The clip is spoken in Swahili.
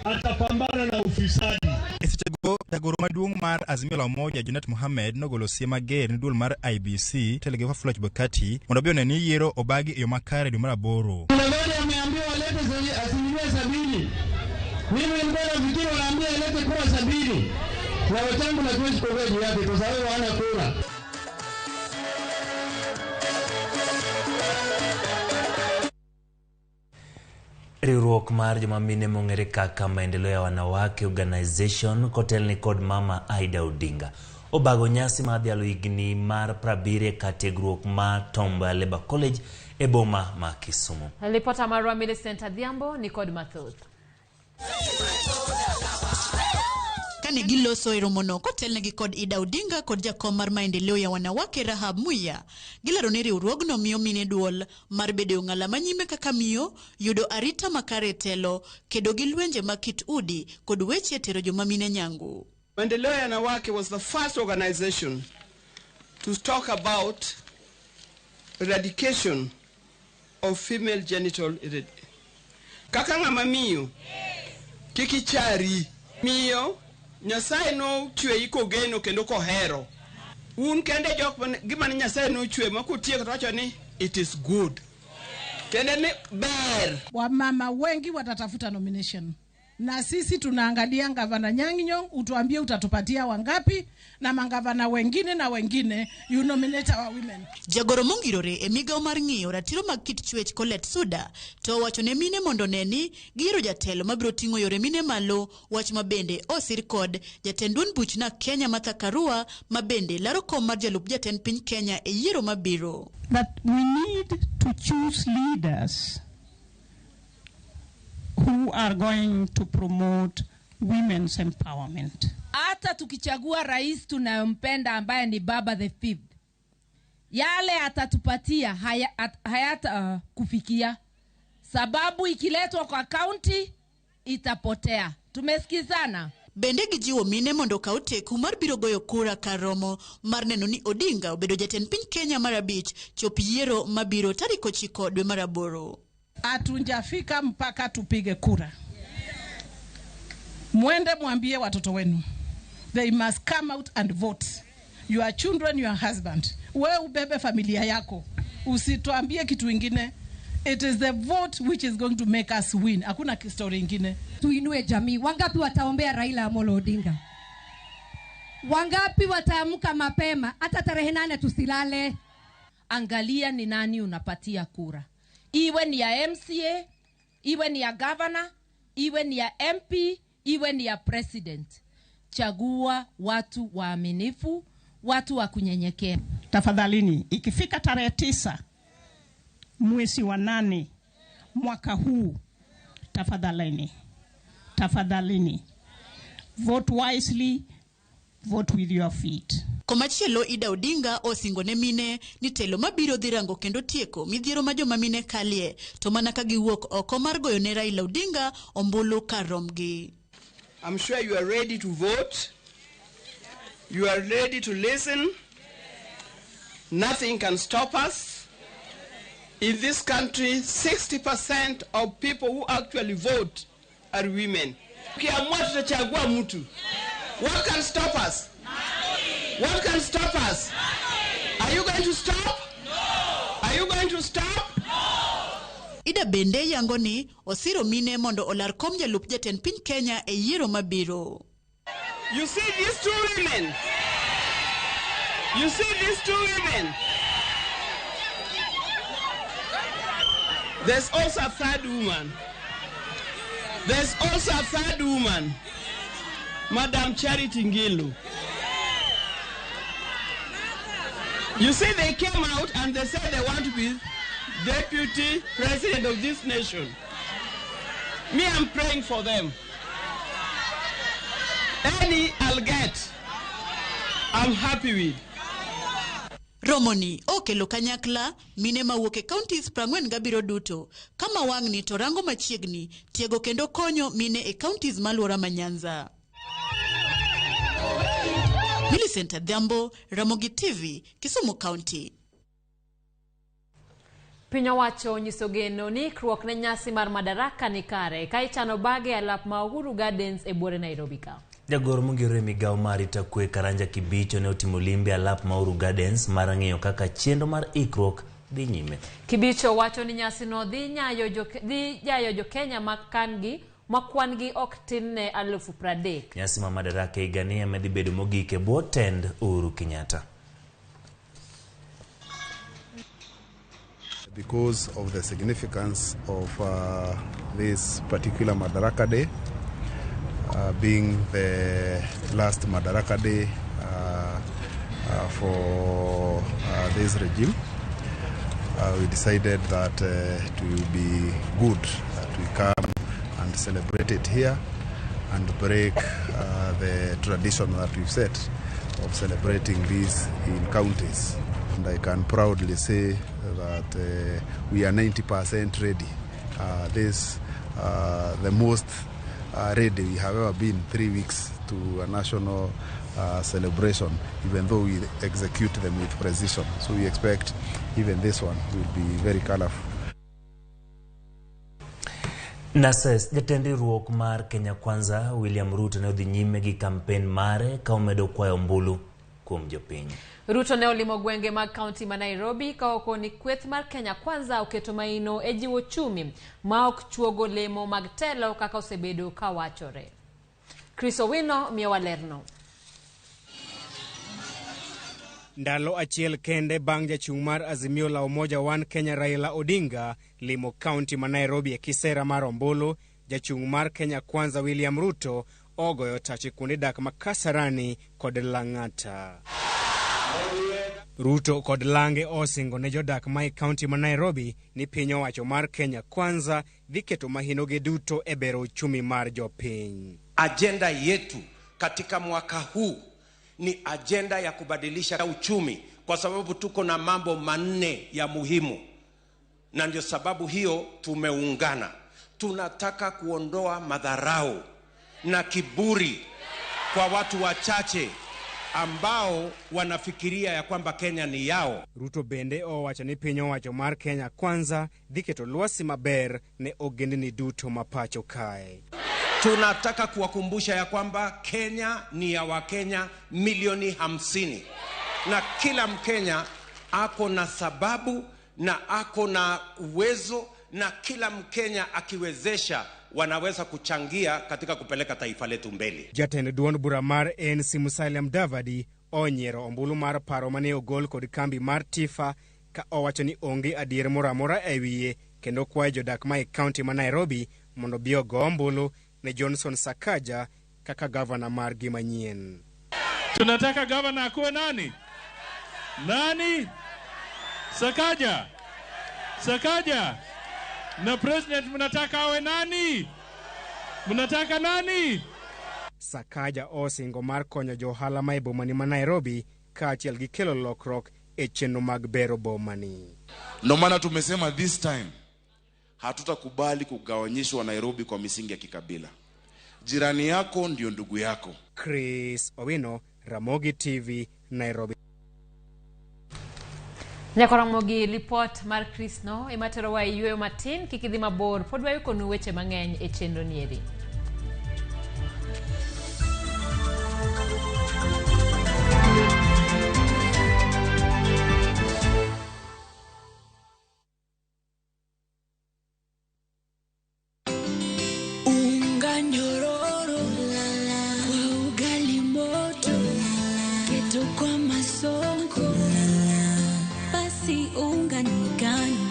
atapambana na ufisadi. Jagoro maduong' mar Azimio la Umoja Junet Mohamed nogolo siem mager ni duol mar IBC telege Fluch Bukati mondo bi one ni yiero obagi e yo makare dwe mar 8. Mwanadoni ameambiwa walete 70%. Mimi nilikuwa nafikiri wanaambia walete kura 70. Na watangu na kuishi kwa wewe yake kwa sababu hawana kura. Riwruok mar joma mine mong'ere kaka maendeleo ya wanawake organization kotelni kod mama Aida Odinga obago nyasi mar dhialo higni mar 70 ka tiegruok mar Tomba Labour College e boma ma Kisumu. Ripota marwa Millicent Adhiambo ni kod mathoth. Kane giloso e romono kotelnegi kod Ida Odinga kod jakom mar maendeleo ya wanawake Rahab Muya, gilero ni riwruogno miyo mine duol mar bedo ng'ala manyime kaka miyo, yudo arita makare telo, kedo gi lwenje makit udi kod weche tero joma mine nyangu. Maendeleo ya wanawake was the first organization to talk about eradication of female genital iridity. Kaka ng'ama miyo, kikichari miyo Nyasaye no chwe iko geno kendo kohero. Un kende jok gima ni Nyasaye no chwe makutie katacho ni it is good. Kende ni ber. Wamama wengi watatafuta nomination. Na sisi tunaangalia Gavana Nyang'i Nyong'o, utuambie utatupatia wangapi, na mangavana wengine na wengine you nominate our women. Jagoro mongirore e migao mar ng'iyo ratiro mag kit chwech Colette Suda to wacho ne mine mondo neni giro jatelo mabiro ting'o yore mine malo, wach mabende osir kod jatendun buchna Kenya Martha Karua mabende laro kom mar jalup jatend piny Kenya e yiero mabiro. That we need to choose leaders who are going to promote women's empowerment. Hata tukichagua rais tunayompenda ambaye ni Baba the Fifth, yale atatupatia hayata kufikia, sababu ikiletwa kwa county itapotea. Tumesikizana. Bende gijiwo mine mondo kaw teku mar biro goyo kura karomo mar neno ni Odinga obedo jatend piny Kenya mar 5 chop yiero mabiro tarik 9 dwe mar 8. Atunjafika mpaka tupige kura. Mwende mwambie watoto wenu, they must come out and vote. Your children, your husband. Wewe ubebe familia yako. Usituambie kitu ingine. It is the vote which is going to make us win. Hakuna story ingine. Tuinue jamii. Wangapi wataombea Raila Amolo Odinga? Wangapi wataamka mapema hata tarehe 8 tusilale? Angalia ni nani unapatia kura. Iwe ni ya MCA, iwe ni ya governor, iwe ni ya MP, iwe ni ya president. Chagua watu waaminifu, watu wa kunyenyekea. Tafadhalini, ikifika tarehe 9 mwezi wa 8 mwaka huu, tafadhalini, vote wisely, vote with your feet. Komachielo Ida Odinga osingo ne mine ni telo mabiro dhirango kendo tieko midhiero ma joma mine kalie to mana ka giwuok oko mar goyo ne Raila Odinga ombulu karomgi. I'm sure you are ready to vote. You are ready to listen. Nothing can stop us. In this country, 60% of people who actually vote are women. Ukiamua tutachagua mtu. What can stop us? What can stop us? Are you going to stop? No. Are you going to stop? No. Ida bende yangoni osiro mine mondo olar kom jalup jatend piny Kenya e yiero mabiro. You see these two women? You see these two women? There's also a third woman. There's also a third woman. Madam Charity Ngilu. You see, they came out and they said they want to be deputy president of this nation. Me, I'm praying for them. Any I'll get, I'm happy with. Romoni okelo kanyakla mine mawuok e counties 40 duto kama wang'ni to rango machiegni tiego kendo konyo mine e counties maluora Manyanza. Millicent Adhiambo, Ramogi TV, Kisumu County. Piny owacho nyiso geno ni ikruok ne nyasi mar madaraka ni kare ka ichano bage alap ma Uhuru Gardens e buore Nairobi ka. Jagoro mongirore migawo mar rito kwe Karanja Kibicho ne otimo limbe alap ma Uhuru Gardens mar ng'iyo kaka chenro mar ikruok dhi nyime. Kibicho wacho ni nyasi no dhi jayo jo Kenya makwan gi ok tin ne 30,000. Nyasi ma madaraka higani emedhi bedo mogik e bwo tend Uhuru Kenyatta. Because of the significance of this particular Madaraka Day, being the last Madaraka Day for this regime, we decided that it will be good that we come and celebrate it here and break the tradition that we've set of celebrating this in counties. And I can proudly say that we are 90% ready. This the most ready we have ever been, 3 weeks to a national celebration, even though we execute them with precision. So we expect even this one will be very colorful. Nases jatend riwruok mar Kenya Kwanza William Ruto ne odhi nyime gi kampen mare ka omedo kwayo ombulu kuom jopiny. Ruto ne olimo gwenge mag kaunti ma Nairobi ka okoni kweth mar Kenya Kwanza oketo maino e jiwo chumi ma ok chuogo lemo mag telo kaka osebedo ka wachore. Chris Owino miyo walerno. Ndalo achiel kende bang' jachung' mar Azimio la Umoja One Kenya Raila Odinga limo kaunti ma Nairobi e kisera mar ombulu, jachung' mar Kenya Kwanza William Ruto ogoyo tach kuonde dak ma Kasarani kod Lang'ata. Ruto kod Lange osingo ne jodak ma kaunti ma Nairobi ni piny owacho mar Kenya Kwanza dhi keto mahinoge duto e bero uchumi mar jopiny. Agenda yetu katika mwaka huu ni agenda ya kubadilisha uchumi, kwa sababu tuko na mambo manne ya muhimu, na ndio sababu hiyo tumeungana. Tunataka kuondoa madharau na kiburi kwa watu wachache ambao wanafikiria ya kwamba Kenya ni yao. Ruto bende owacho ni piny owacho mar Kenya Kwanza dhi keto lwasi maber ne ogendini duto mapacho kae. Tunataka kuwakumbusha ya kwamba Kenya ni ya Wakenya milioni 50, na kila Mkenya ako na sababu na ako na uwezo, na kila Mkenya akiwezesha wanaweza kuchangia katika kupeleka taifa letu mbele. Jatend duond bura mar ANC Musalia Mudavadi onyiero ombulu mar paro mane ogol kod kambi mar Tifa ka owacho ni onge adier moramora e wiye, kendo kwayo jodak ma kaunti ma Nairobi mondo bi ogo ombulu ne Johnson Sakaja kaka gavana mar gi manyien. Tunataka gavana akuwe nani? Nani? Sakaja. Sakaja. Na president mnataka awe nani? Mnataka nani? Sakaja osingo mar konyo johala ma bomani ma Nairobi kaachiel gi kelo lokruok e chenro mag bero bomani. Ndio maana tumesema this time hatutakubali kugawanyishwa Nairobi kwa misingi ya kikabila. Jirani yako ndio ndugu yako. Chris Owino, Ramogi TV, Nairobi. Ramogi report mar Chris no imatero wa yueyo matin kikidhi mabor pod wayo konu weche mang'eny e chenro nieri. Unga nyororo kwa ugali moto keto kwa masongo basi unga ni gani